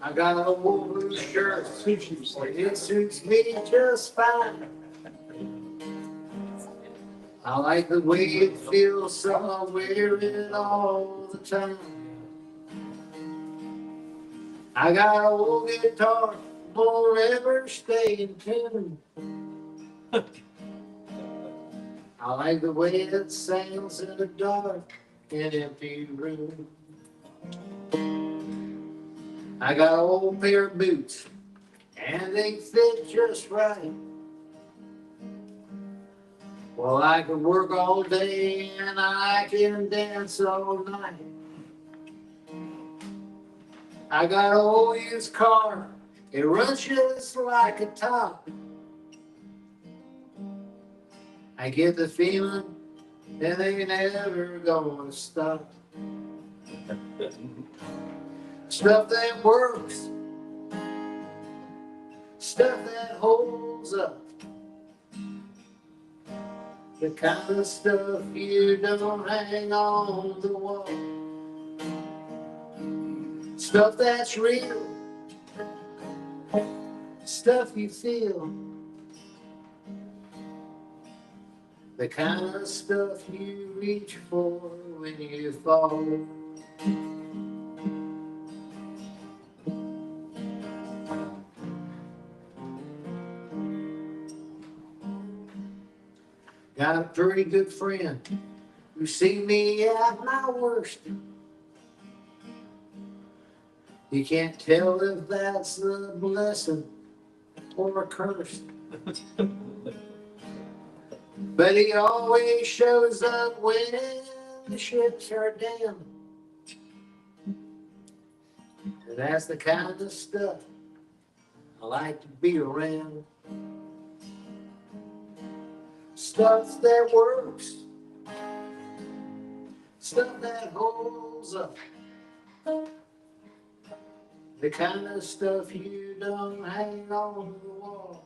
I got a wool blue shirt, it suits me just fine. I like the way it feels, so I wear it all the time. I got a old guitar, won't ever stay in tune. I like the way it sounds in a dark and empty room. I got an old pair of boots, and they fit just right. Well, I can work all day and I can dance all night. I got an old used car, it runs just like a top. I get the feeling that they never gonna stop. Stuff that works, stuff that holds up, the kind of stuff you don't hang on the wall. Stuff that's real, stuff you feel, the kind of stuff you reach for when you fall. Got a pretty good friend who seen me at my worst. You can't tell if that's a blessing or a curse. But he always shows up when the ships are down. And that's the kind of stuff I like to be around. Stuff that works, stuff that holds up, the kind of stuff you don't hang on the wall.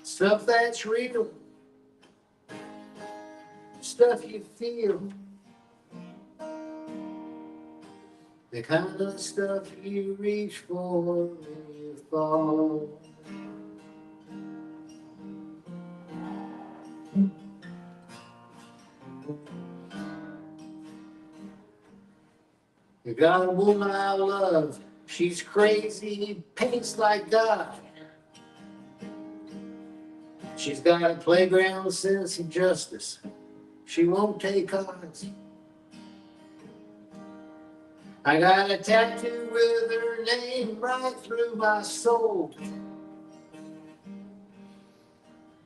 Stuff that's real, stuff you feel, the kind of stuff you reach for when you fall. You got a woman I love, she's crazy, paints like God. She's got a playground sense of justice, she won't take odds. I got a tattoo with her name right through my soul.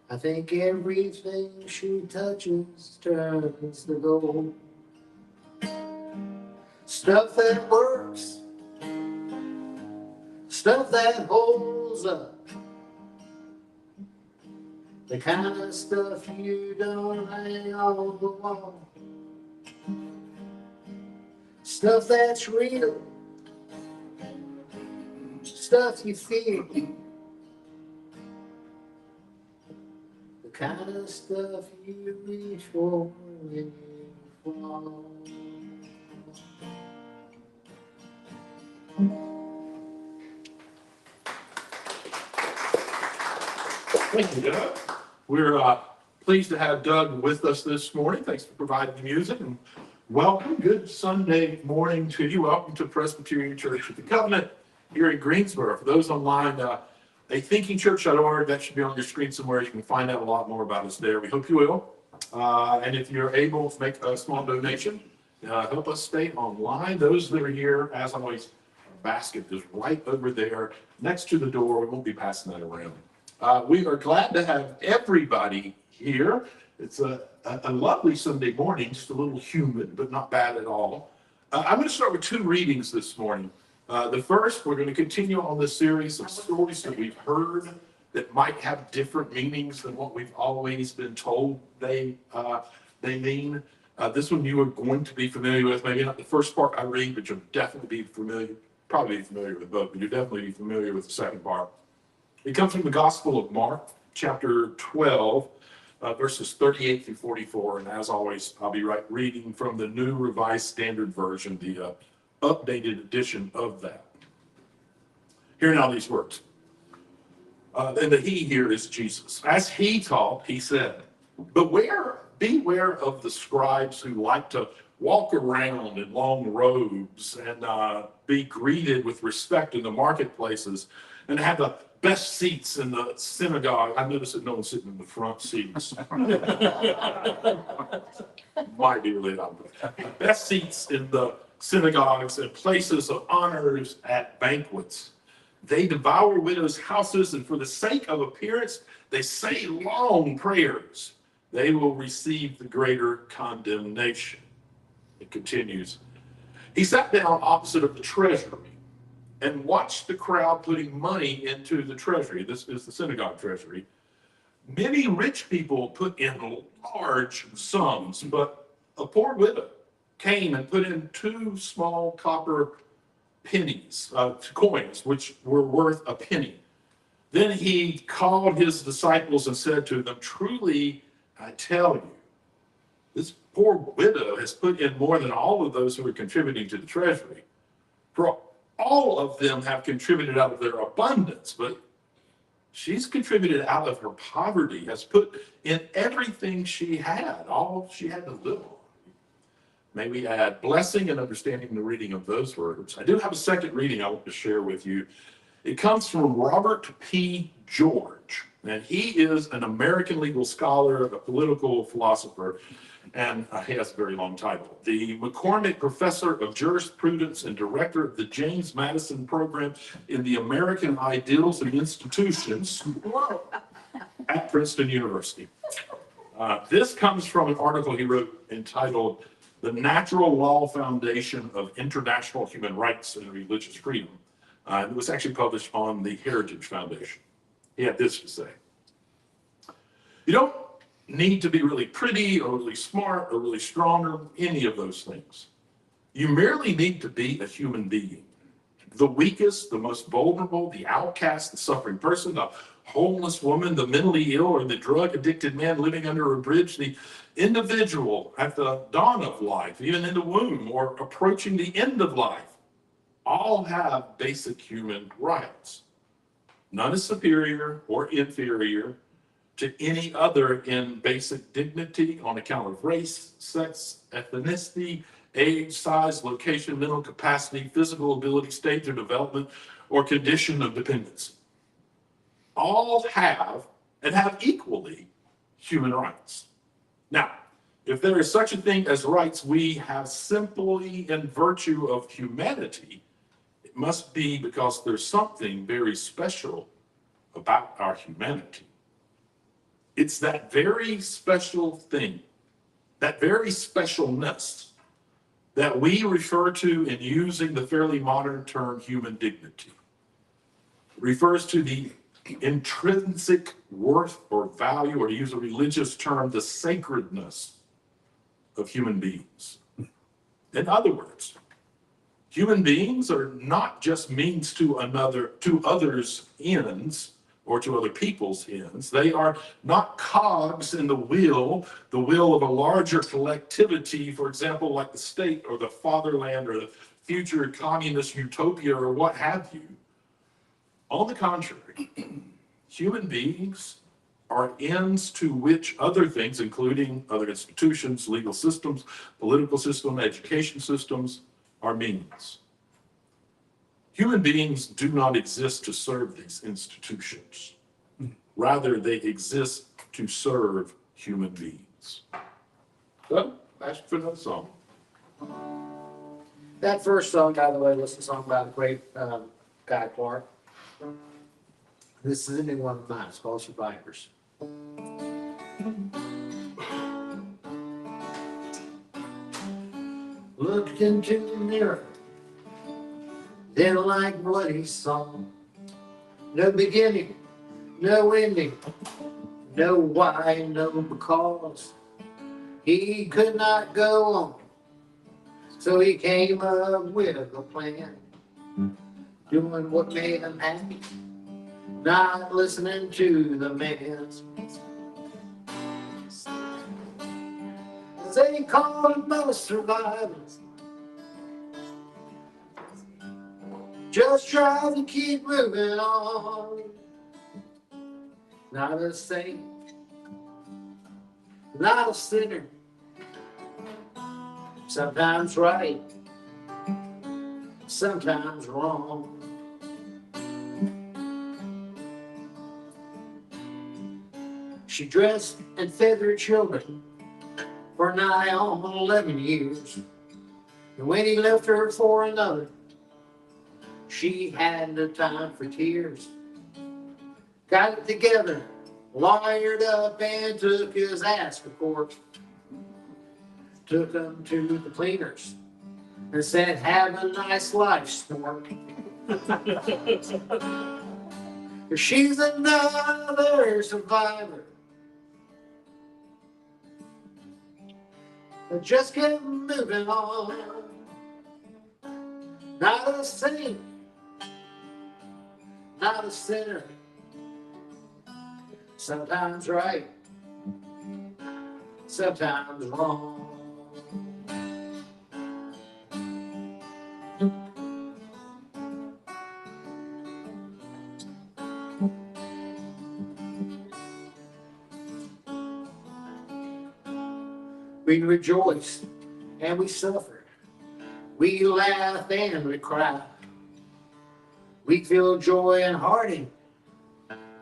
I think everything she touches turns to gold. Stuff that works, stuff that holds up, the kind of stuff you don't hang on the wall. Stuff that's real, stuff you feel, the kind of stuff you reach for when you fall. Thank you, Doug. We're pleased to have Doug with us this morning. Thanks for providing the music, and welcome. Good Sunday morning to you. Welcome to Presbyterian Church of the Covenant here in Greensboro. For those online, athinkingchurch.org, that should be on your screen somewhere. You can find out a lot more about us there. We hope you will. And if you're able to make a small donation, help us stay online. Those that are here, as always, basket is right over there next to the door. We won't be passing that around. We are glad to have everybody here. It's a lovely Sunday morning, just a little humid, but not bad at all. I'm going to start with two readings this morning. The first, we're going to continue on this series of stories that we've heard that might have different meanings than what we've always been told they mean. This one you are going to be familiar with, maybe not the first part I read, but you'll definitely be familiar, probably be familiar with both, but you'll definitely be familiar with the second part. It comes from the Gospel of Mark, chapter 12, verses 38 through 44. And as always, I'll be reading from the New Revised Standard Version, the updated edition of that. Hear now these words. And the he here is Jesus. As he taught, he said, beware of the scribes who like to walk around in long robes and be greeted with respect in the marketplaces and have the best seats in the synagogue. I noticed that no one's sitting in the front seats. Might be related on that. Best seats in the synagogues and places of honors at banquets. They devour widows' houses, and for the sake of appearance, they say long prayers. They will receive the greater condemnation. It continues. He sat down opposite of the treasury and watched the crowd putting money into the treasury. This is the synagogue treasury. Many rich people put in large sums, but a poor widow came and put in 2 small copper pennies, coins, which were worth a penny. Then he called his disciples and said to them, truly, I tell you, this poor widow has put in more than all of those who are contributing to the treasury. For all of them have contributed out of their abundance, but she's contributed out of her poverty, has put in everything she had, all she had to live on. May we add blessing and understanding in the reading of those words. I do have a second reading I want to share with you. It comes from Robert P. George, and he is an American legal scholar, a political philosopher, and he has a very long title. The McCormick Professor of Jurisprudence and Director of the James Madison Program in the American Ideals and Institutions at Princeton University. This comes from an article he wrote entitled The Natural Law Foundation of International Human Rights and Religious Freedom. It was actually published on the Heritage Foundation. He had this to say. You don't need to be really pretty or really smart or really strong or any of those things. You merely need to be a human being. The weakest, the most vulnerable, the outcast, the suffering person, the homeless woman, the mentally ill, or the drug-addicted man living under a bridge, the individual at the dawn of life, even in the womb, or approaching the end of life, all have basic human rights. None is superior or inferior to any other in basic dignity on account of race, sex, ethnicity, age, size, location, mental capacity, physical ability, stage of development, or condition of dependency. All have and have equally human rights. Now, if there is such a thing as rights we have simply in virtue of humanity, it must be because there's something very special about our humanity. It's that very special thing, that very specialness that we refer to in using the fairly modern term human dignity. It refers to the intrinsic worth or value, or to use a religious term, the sacredness of human beings. In other words, human beings are not just means to others' ends or to other people's ends. They are not cogs in the wheel of a larger collectivity, for example, like the state or the fatherland or the future communist utopia or what have you. On the contrary, human beings are ends to which other things, including other institutions, legal systems, political system, education systems, are means. Human beings do not exist to serve these institutions. Rather, they exist to serve human beings. So, ask for another song. That first song, by the way, was a song by the great Guy Clark. This is a new one of mine. It's called Survivors. Looked into the mirror didn't like what he saw. No beginning, no ending, no why, no because. He could not go on, so he came up with a plan, doing what made him happy, not listening to the man. They call him most survivors, just try to keep moving on. Not a saint, not a sinner, sometimes right, sometimes wrong. She dressed and fed her children for nigh on 11 years. And when he left her for another, she had no time for tears. Got it together, lawyered up, and took his ass to court. Took him to the cleaners and said, have a nice life, sport. She's another survivor that just kept moving on. Not a saint, not a sinner, sometimes right, sometimes wrong. We rejoiced and we suffered. We laughed and we cried. We feel joy and heartache.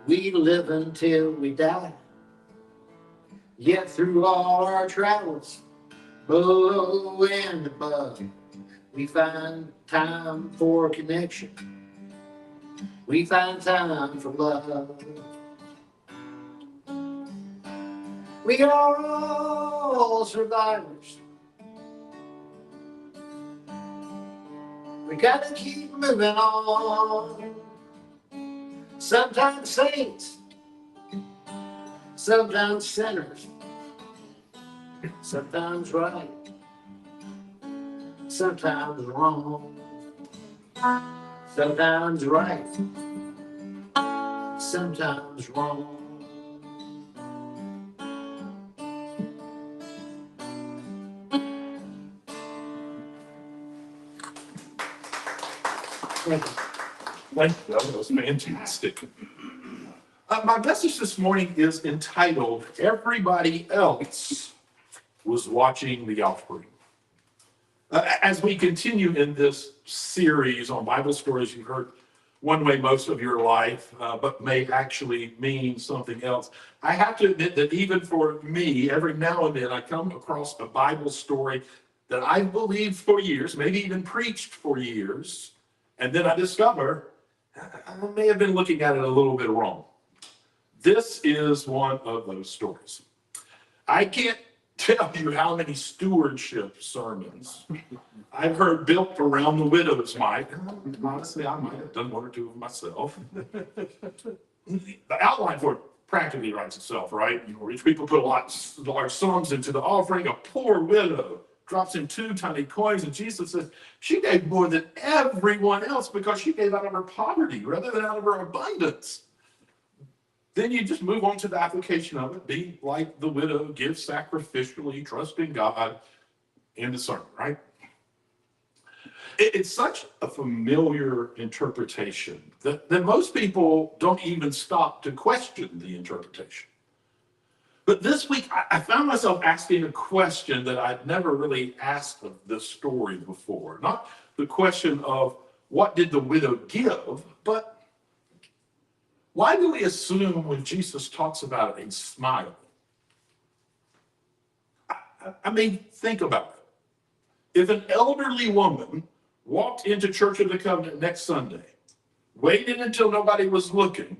We live until we die. Yet through all our travels, below and above, we find time for connection. We find time for love. We are all survivors. We gotta keep moving on. Sometimes saints, sometimes sinners, sometimes right, sometimes wrong. Sometimes right, sometimes wrong. Thank you. That was fantastic. My message this morning is entitled, Everybody Else Was Watching the Offering. As we continue in this series on Bible stories you've heard one way most of your life, but may actually mean something else, I have to admit that even for me, every now and then I come across a Bible story that I've believed for years, maybe even preached for years, and then I discover I may have been looking at it a little bit wrong. This is one of those stories. I can't tell you how many stewardship sermons I've heard built around the widow's mite. Honestly, I might have done one or two of them myself. The outline for it practically writes itself, right? Rich people put large sums into the offering. A poor widow drops in 2 tiny coins, and Jesus says she gave more than everyone else because she gave out of her poverty rather than out of her abundance. Then you just move on to the application of it. Be like the widow, give sacrificially, trust in God, in the sermon, right? It's such a familiar interpretation that most people don't even stop to question the interpretation. But this week, I found myself asking a question that I'd never really asked of this story before. Not the question of what did the widow give, but why do we assume when Jesus talks about a smile? I mean, think about it. If an elderly woman walked into Church of the Covenant next Sunday, waited until nobody was looking,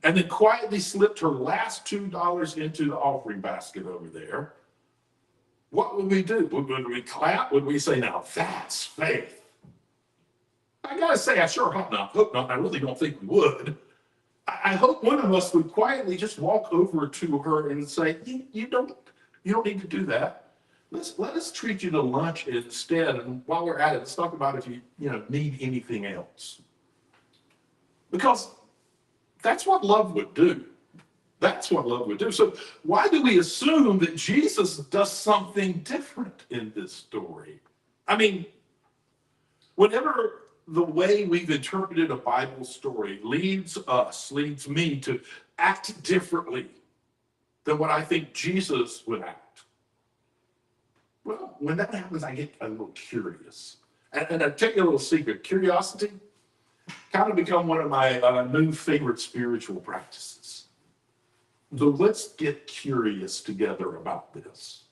and then quietly slipped her last $2 into the offering basket over there, what would we do? Would we clap? Would we say, now that's faith? I gotta say, I sure hope not. I really don't think we would. I hope one of us would quietly just walk over to her and say, you don't need to do that. Let us treat you to lunch instead. And while we're at it, let's talk about if you need anything else. Because that's what love would do. That's what love would do. So why do we assume that Jesus does something different in this story? I mean, whenever the way we've interpreted a Bible story leads me to act differently than what I think Jesus would act. Well, when that happens, I get a little curious. And I'll tell you a little secret. Curiosity kind of become one of my new favorite spiritual practices. So let's get curious together about this.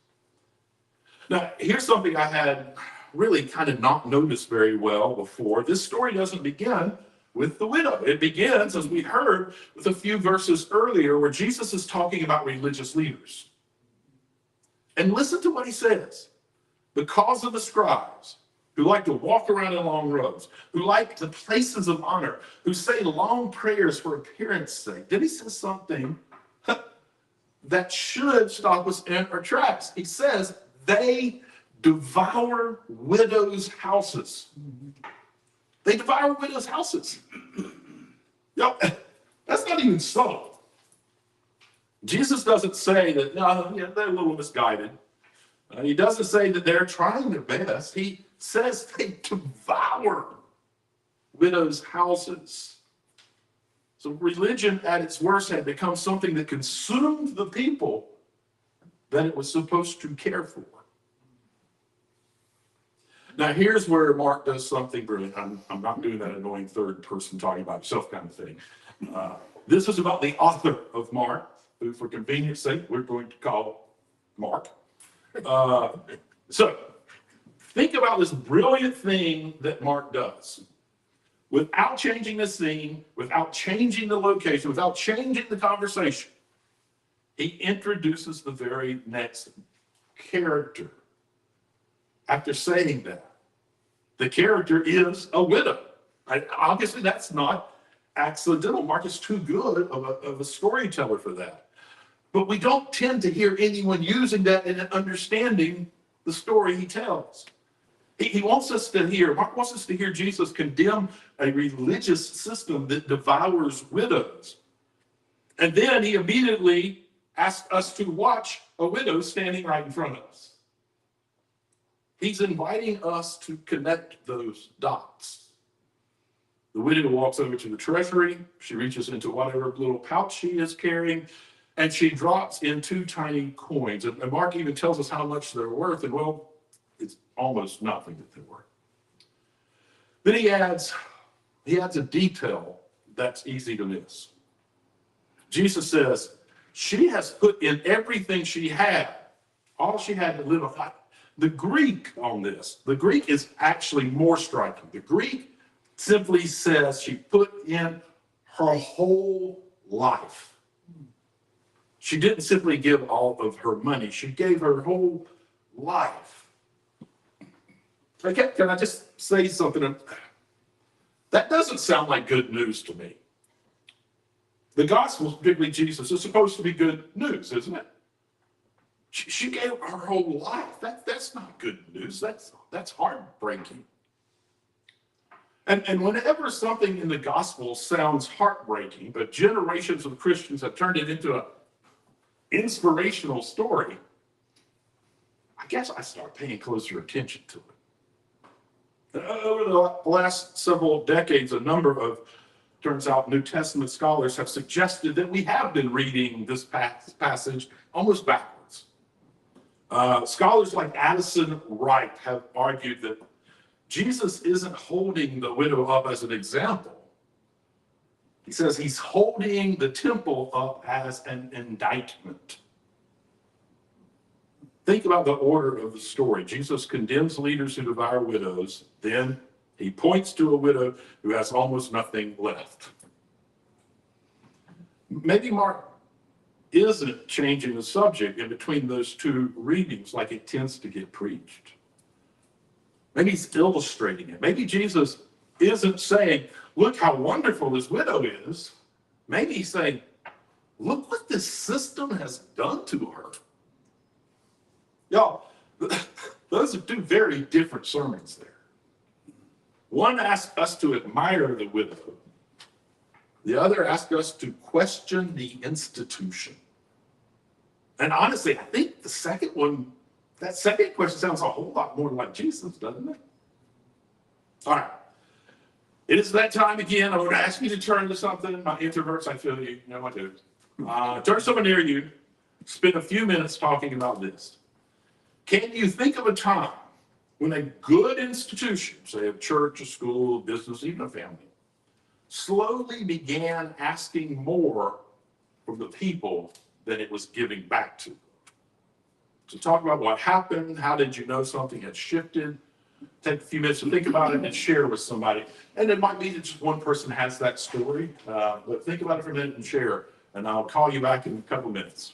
Now, here's something I had really kind of not noticed very well before. This story doesn't begin with the widow. It begins, as we heard, with a few verses earlier where Jesus is talking about religious leaders. And listen to what he says. Because of the scribes, who like to walk around in long robes, who like the places of honor, who say long prayers for appearance sake. Then he says something that should stop us in our tracks. He says, they devour widows' houses. They devour widows' houses. That's not even subtle. Jesus doesn't say that, no, they're a little misguided. He doesn't say that they're trying their best. He says they devour widows' houses. So religion at its worst had become something that consumed the people that it was supposed to care for. Now, here's where Mark does something brilliant. I'm not doing that annoying third person talking about yourself kind of thing. This is about the author of Mark, who, for convenience sake, we're going to call Mark. So, think about this brilliant thing that Mark does. Without changing the scene, without changing the location, without changing the conversation, he introduces the very next character. After saying that, the character is a widow. Obviously, that's not accidental. Mark is too good of a storyteller for that. But we don't tend to hear anyone using that in understanding the story he tells. Mark wants us to hear Jesus condemn a religious system that devours widows. And then he immediately asks us to watch a widow standing right in front of us. He's inviting us to connect those dots. The widow walks over to the treasury. She reaches into whatever little pouch she is carrying, and she drops in 2 tiny coins. And Mark even tells us how much they're worth, and well, it's almost nothing that they're worth. Then he adds a detail that's easy to miss. Jesus says, she has put in everything she had, all she had to live a life. The Greek on this, the Greek is actually more striking. The Greek simply says she put in her whole life. She didn't simply give all of her money. She gave her whole life. Okay, can I just say something? That doesn't sound like good news to me. The gospel, particularly Jesus, is supposed to be good news, isn't it? She gave her whole life. That's not good news. That's heartbreaking. And whenever something in the gospel sounds heartbreaking, but generations of Christians have turned it into an inspirational story, I guess I start paying closer attention to it. Over the last several decades, a number of, turns out, New Testament scholars have suggested that we have been reading this passage almost backwards. Scholars like Addison Wright have argued that Jesus isn't holding the widow up as an example. He says he's holding the temple up as an indictment. Think about the order of the story. Jesus condemns leaders who devour widows. Then he points to a widow who has almost nothing left. Maybe Mark isn't changing the subject in between those 2 readings like it tends to get preached. Maybe he's illustrating it. Maybe Jesus isn't saying, look how wonderful this widow is. Maybe he's saying, look what this system has done to her. Y'all, those are two very different sermons there. One asks us to admire the widow. The other asks us to question the institution. And honestly, I think the second one, that second question sounds a whole lot more like Jesus, doesn't it? All right. It is that time again. I'm going to ask you to turn to something. My introverts, I feel you. You know what to do. Turn to someone near you. Spend a few minutes talking about this. Can you think of a time when a good institution, say a church, a school, a business, even a family, slowly began asking more from the people than it was giving back to? So talk about what happened. How did you know something had shifted? Take a few minutes to think about it and share with somebody. And it might be that just one person has that story, but think about it for a minute and share. And I'll call you back in a couple minutes.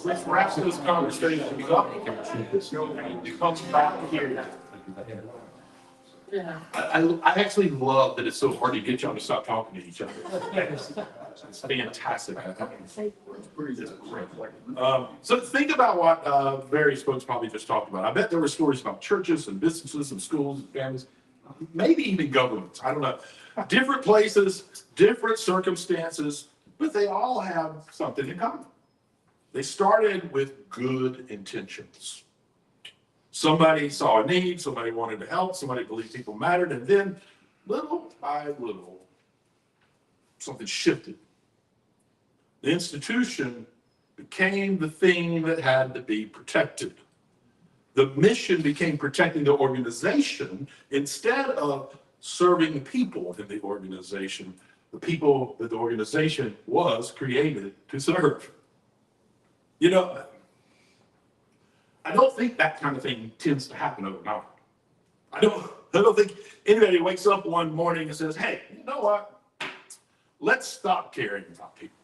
Let's wrap this conversation up. It comes back here. I actually love that it's so hard to get y'all to stop talking to each other. It's fantastic. So think about what various folks probably just talked about. I bet there were stories about churches and businesses and schools and families, maybe even governments. I don't know. Different places, different circumstances, but they all have something in common. They started with good intentions. Somebody saw a need, somebody wanted to help, somebody believed people mattered, and then little by little, something shifted. The institution became the thing that had to be protected. The mission became protecting the organization instead of serving people in the organization, the people that the organization was created to serve. You know, I don't think that kind of thing tends to happen overnight. I don't think anybody wakes up one morning and says, hey, you know what? Let's stop caring about people.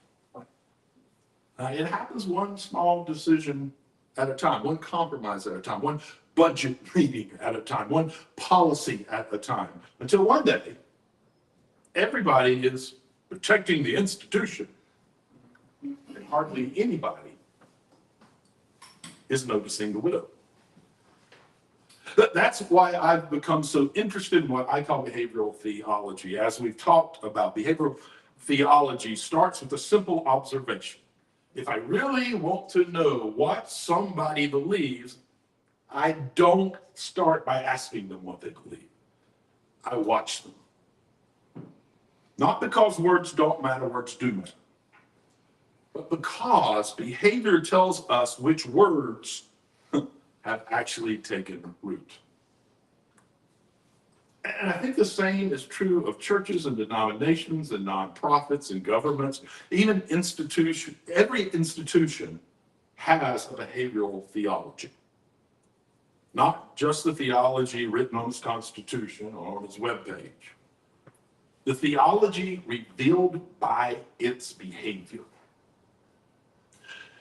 It happens one small decision at a time, one compromise at a time, one budget meeting at a time, one policy at a time, until one day, everybody is protecting the institution, and hardly anybody is noticing the widow. That's why I've become so interested in what I call behavioral theology. As we've talked about, behavioral theology starts with a simple observation. If I really want to know what somebody believes, I don't start by asking them what they believe. I watch them. Not because words don't matter, words do matter. But because behavior tells us which words have actually taken root. And I think the same is true of churches and denominations and nonprofits and governments, even institutions. Every institution has a behavioral theology. Not just the theology written on its constitution or on its webpage. The theology revealed by its behavior.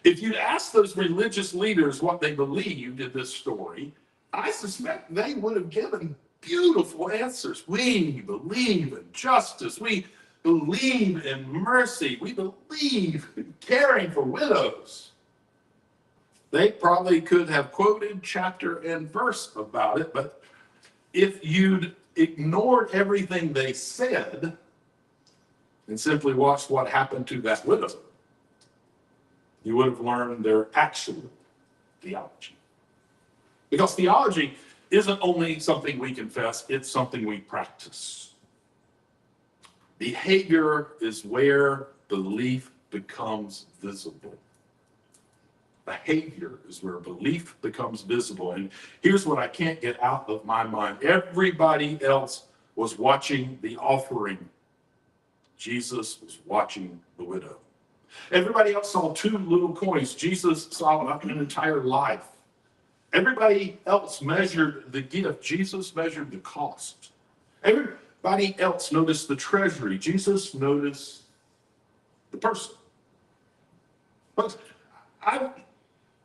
If you'd asked those religious leaders what they believed in this story, I suspect they would have given beautiful answers. We believe in justice. We believe in mercy. We believe in caring for widows. They probably could have quoted chapter and verse about it, but if you'd ignored everything they said and simply watched what happened to that widow, you would have learned their actual theology. Because theology isn't only something we confess, it's something we practice. Behavior is where belief becomes visible. Behavior is where belief becomes visible. And here's what I can't get out of my mind. Everybody else was watching the offering. Jesus was watching the widow. Everybody else saw 2 little coins. Jesus saw an entire life. Everybody else measured the gift. Jesus measured the cost. Everybody else noticed the treasury. Jesus noticed the person. But I've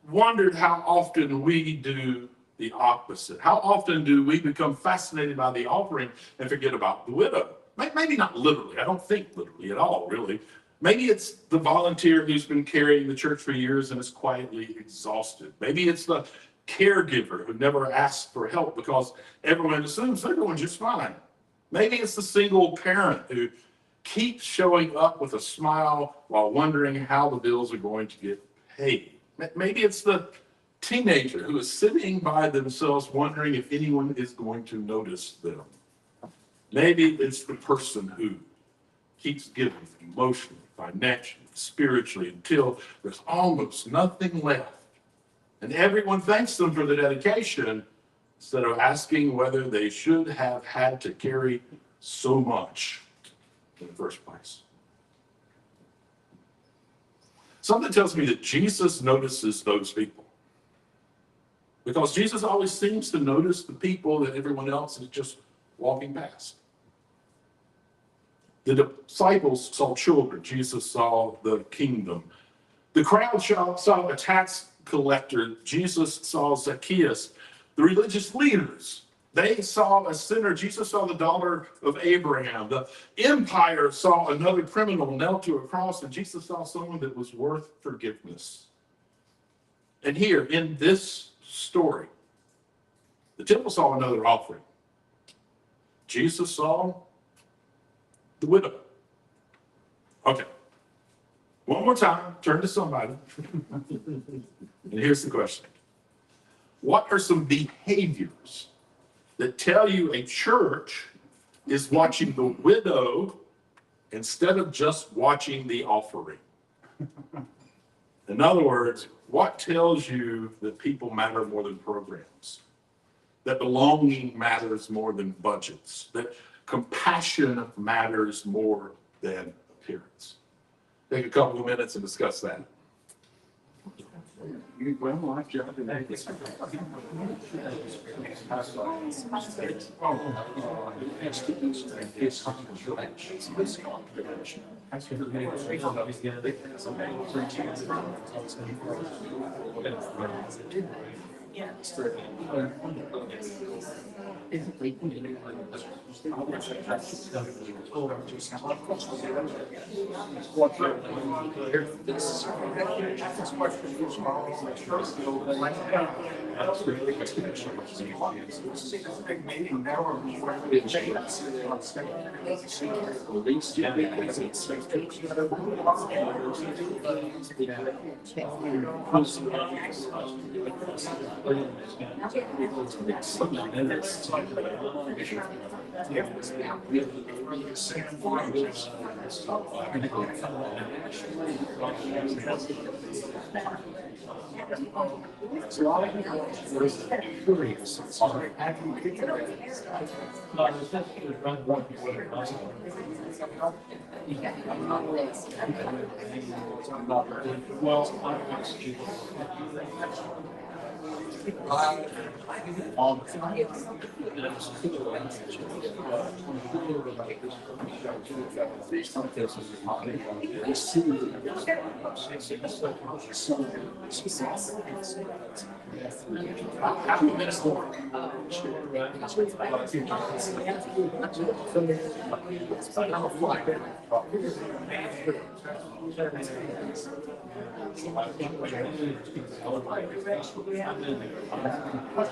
wondered how often we do the opposite. How often do we become fascinated by the offering and forget about the widow? Maybe not literally. I don't think literally at all, really. Maybe it's the volunteer who's been carrying the church for years and is quietly exhausted. Maybe it's the caregiver who never asks for help because everyone assumes they're doing just fine. Maybe it's the single parent who keeps showing up with a smile while wondering how the bills are going to get paid. Maybe it's the teenager who is sitting by themselves wondering if anyone is going to notice them. Maybe it's the person who keeps giving emotionally, financially, spiritually, until there's almost nothing left. And everyone thanks them for the dedication instead of asking whether they should have had to carry so much in the first place. Something tells me that Jesus notices those people. Because Jesus always seems to notice the people that everyone else is just walking past. The disciples saw children. Jesus saw the kingdom. The crowd saw a tax collector. Jesus saw Zacchaeus. The religious leaders, they saw a sinner. Jesus saw the daughter of Abraham. The empire saw another criminal nailed to a cross, and Jesus saw someone that was worth forgiveness. And here in this story, the temple saw another offering. Jesus saw the widow. Okay. One more time, turn to somebody. And here's the question. What are some behaviors that tell you a church is watching the widow instead of just watching the offering? In other words, what tells you that people matter more than programs? That belonging matters more than budgets? That compassion matters more than appearance? Take a couple of minutes and discuss that.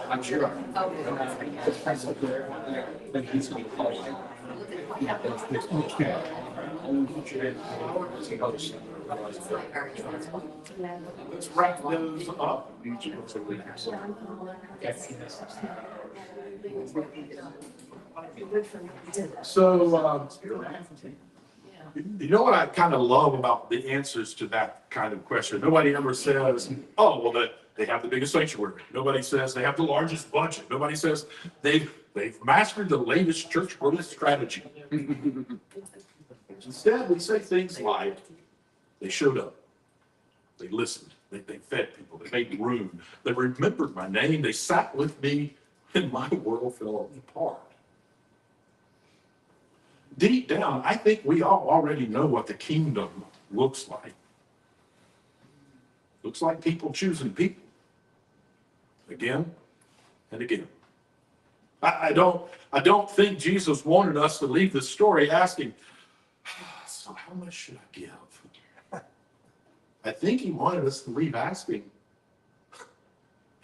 I'm sure. Let's wrap those up. So, you know what I kind of love about the answers to that kind of question? Nobody ever says, oh, well, they have the biggest sanctuary. Nobody says they have the largest budget. Nobody says they've mastered the latest church growth strategy. Instead, we say things like, they showed up, they listened, they fed people, they made room, they remembered my name, they sat with me, and my world fell apart. Deep down, I think we all already know what the kingdom looks like. Looks like people choosing people again and again. I don't think Jesus wanted us to leave this story asking, so how much should I give? I think he wanted us to leave asking,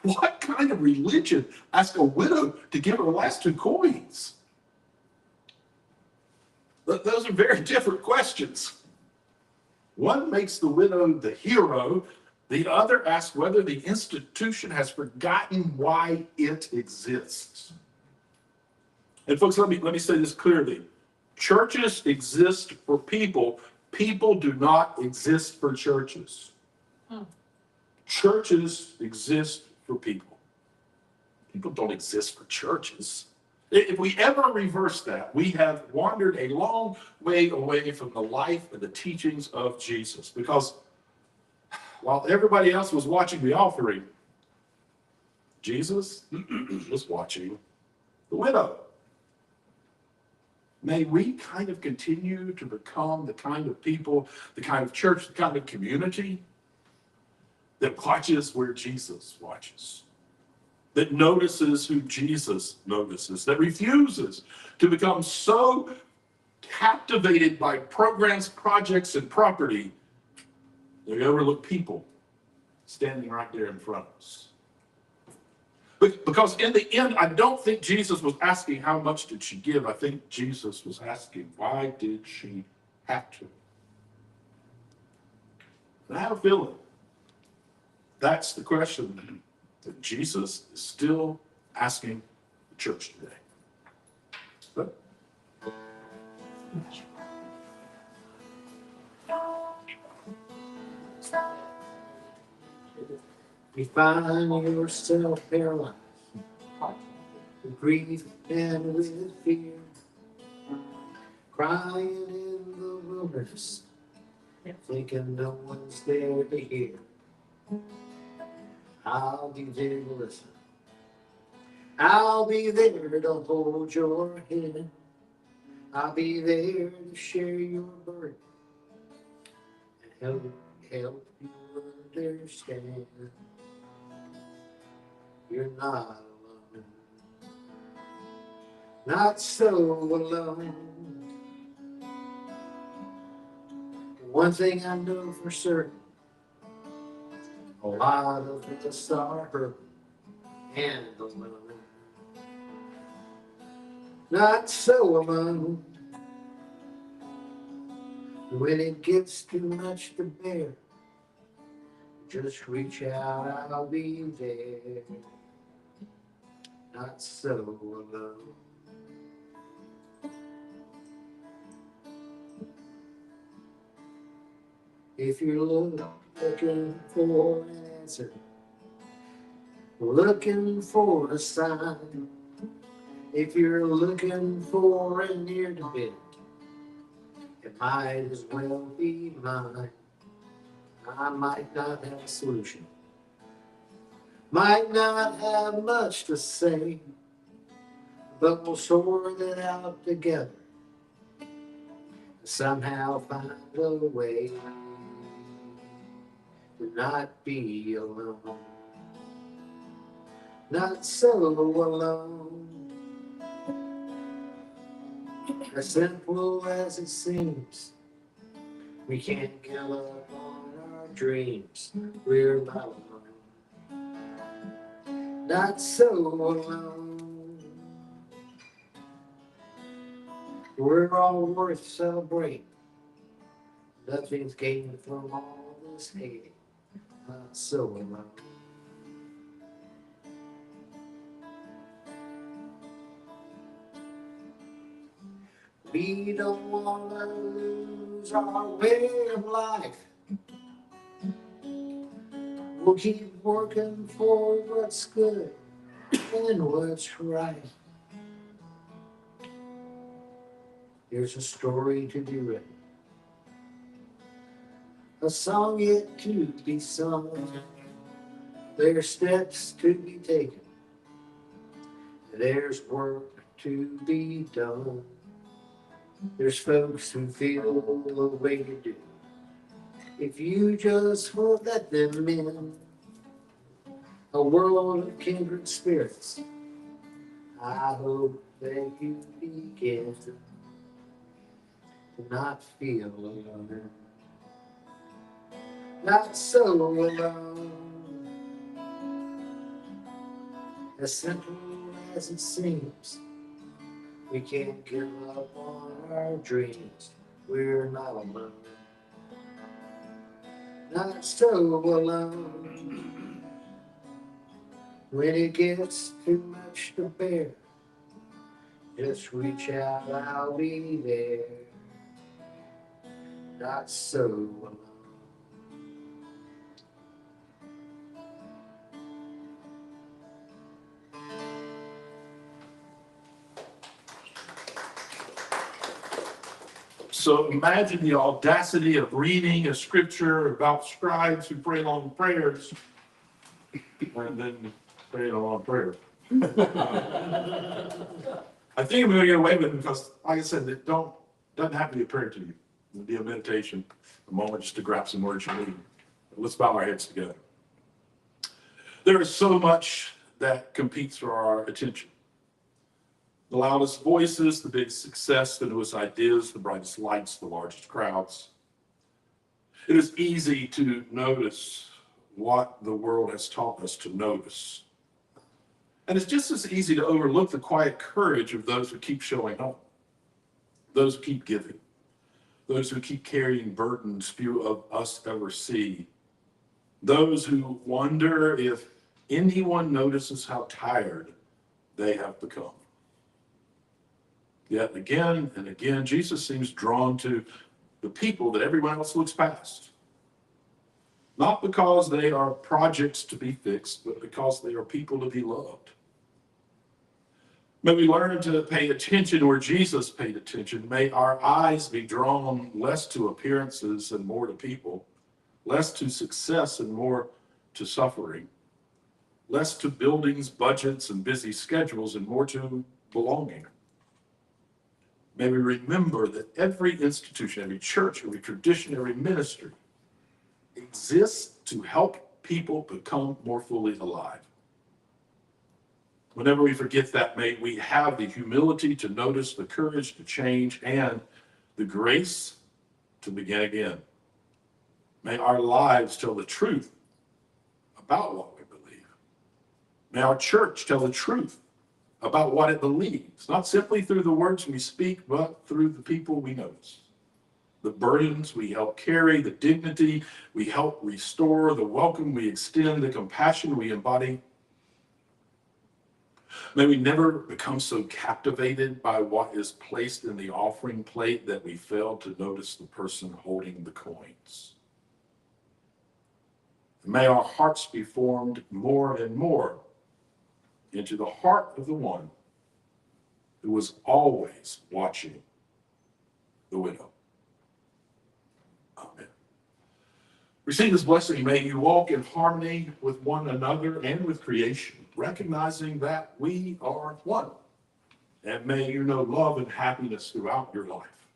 what kind of religion asked a widow to give her last 2 coins? Those are very different questions. One makes the widow the hero. The other asks whether the institution has forgotten why it exists. And folks, let me say this clearly. Churches exist for people. People do not exist for churches. Churches exist for people. People don't exist for churches. If we ever reverse that, we have wandered a long way away from the life and the teachings of Jesus. Because while everybody else was watching the offering, Jesus was watching the widow. May we kind of continue to become the kind of people, the kind of church, the kind of community that watches where Jesus watches, that notices who Jesus notices, that refuses to become so captivated by programs, projects, and property that we overlook people standing right there in front of us. Because in the end, I don't think Jesus was asking how much did she give. I think Jesus was asking, why did she have to? And I have a feeling that's the question that Jesus is still asking the church today. But You find yourself paralyzed with grief and with fear, crying in the wilderness, thinking no one's there to hear. I'll be there to listen. I'll be there to hold your hand. I'll be there to share your burden and help you understand. You're not alone, not so alone. One thing I know for certain, a lot of us are hurt, and alone. Not so alone. When it gets too much to bear, just reach out, I'll be there. Not so alone. If you're looking for an answer, looking for a sign, if you're looking for an ear to bend, it might as well be mine. I might not have a solution, might not have much to say, but we'll sort it out together, somehow find a way to not be alone. Not so alone. As simple as it seems, we can't give up on our dreams. We're not alone. Not so alone. We're all worth celebrating. Nothing's gained from all this hating. Not so alone. We don't want to lose our way of life. We'll keep working for what's good and what's right. There's a story to be written, a song yet to be sung. There's steps to be taken, there's work to be done. There's folks who feel the way you do. If you just won't let them in, a world of kindred spirits, I hope that you begin to not feel alone. Not so alone. As simple as it seems, we can't give up on our dreams. We're not alone. Not so alone. When it gets too much to bear, just reach out, I'll be there. Not so alone. So imagine the audacity of reading a scripture about scribes who pray long prayers and then praying a long prayer. I think I'm going to get away with it because, like I said, it doesn't have to be a prayer to you. It'll be a meditation, a moment just to grab some words you need. Let's bow our heads together. There is so much that competes for our attention. The loudest voices, the biggest success, the newest ideas, the brightest lights, the largest crowds. It is easy to notice what the world has taught us to notice. And it's just as easy to overlook the quiet courage of those who keep showing up, those who keep giving, those who keep carrying burdens few of us ever see, those who wonder if anyone notices how tired they have become. Yet again and again, Jesus seems drawn to the people that everyone else looks past. Not because they are projects to be fixed, but because they are people to be loved. May we learn to pay attention where Jesus paid attention. May our eyes be drawn less to appearances and more to people, less to success and more to suffering, less to buildings, budgets, and busy schedules, and more to belonging. May we remember that every institution, every church, every tradition, every ministry exists to help people become more fully alive. Whenever we forget that, may we have the humility to notice, the courage to change, and the grace to begin again. May our lives tell the truth about what we believe. May our church tell the truth about what it believes, not simply through the words we speak, but through the people we notice. The burdens we help carry, the dignity we help restore, the welcome we extend, the compassion we embody. May we never become so captivated by what is placed in the offering plate that we fail to notice the person holding the coins. May our hearts be formed more and more into the heart of the one who was always watching the widow. Amen. Receive this blessing. May you walk in harmony with one another and with creation, recognizing that we are one. And may you know love and happiness throughout your life.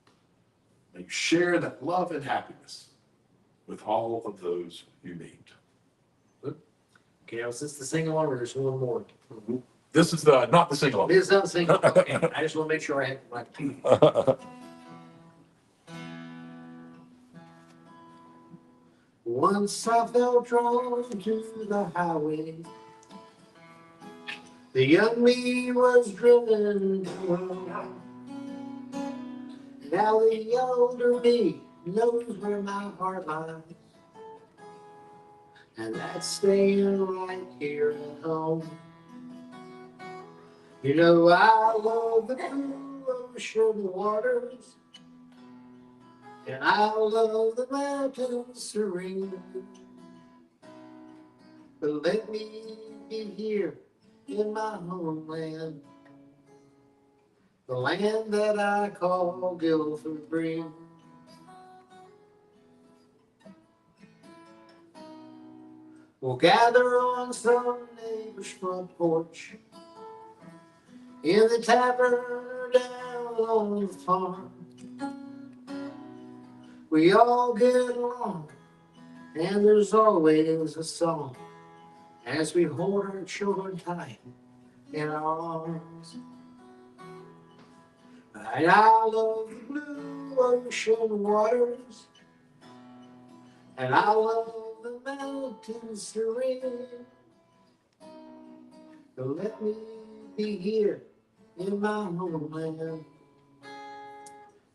May you share that love and happiness with all of those you meet. Okay, is this the sing-along or there's one more? This is not the sing-along. This is not the sing-along. Okay, I just want to make sure I have my. Once I felt drawn to the highway. The young me was driven to a now the older me knows where my heart lies. And that's staying right here at home. You know I love the blue ocean waters, and I love the mountains serene. But let me be here in my homeland, the land that I call Guilford Green. We'll gather on some neighbor's front porch, in the tavern or down on the farm. We all get along, and there's always a song as we hold our children tight in our arms. And I love the blue ocean waters, and I love the mountains serene. So let me be here in my homeland,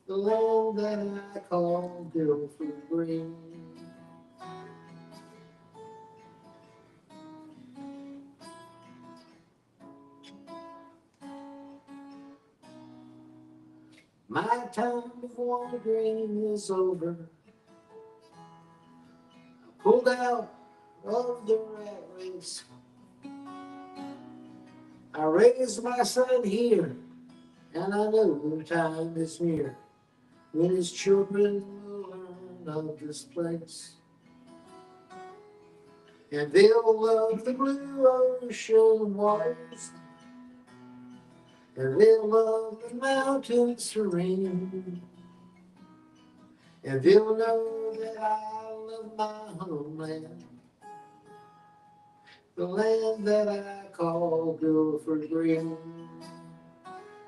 the land that I call Guilford Green. My time of wandering is over. I pulled out of the rat race. I raised my son here, and I know the time is near when his children will learn of this place. And they'll love the blue ocean waters, and they'll love the mountains serene. And they'll know that I love my homeland, the land that I call Guilford Green.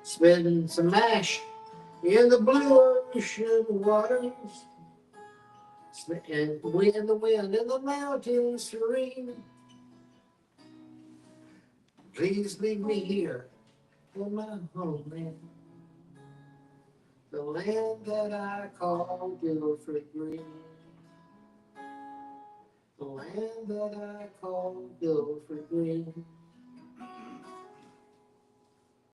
Spending some mash in the blue ocean waters, and in the wind in the mountains serene. Please leave me here in my homeland, the land that I call Guilford Green, the land that I call Guilford Green.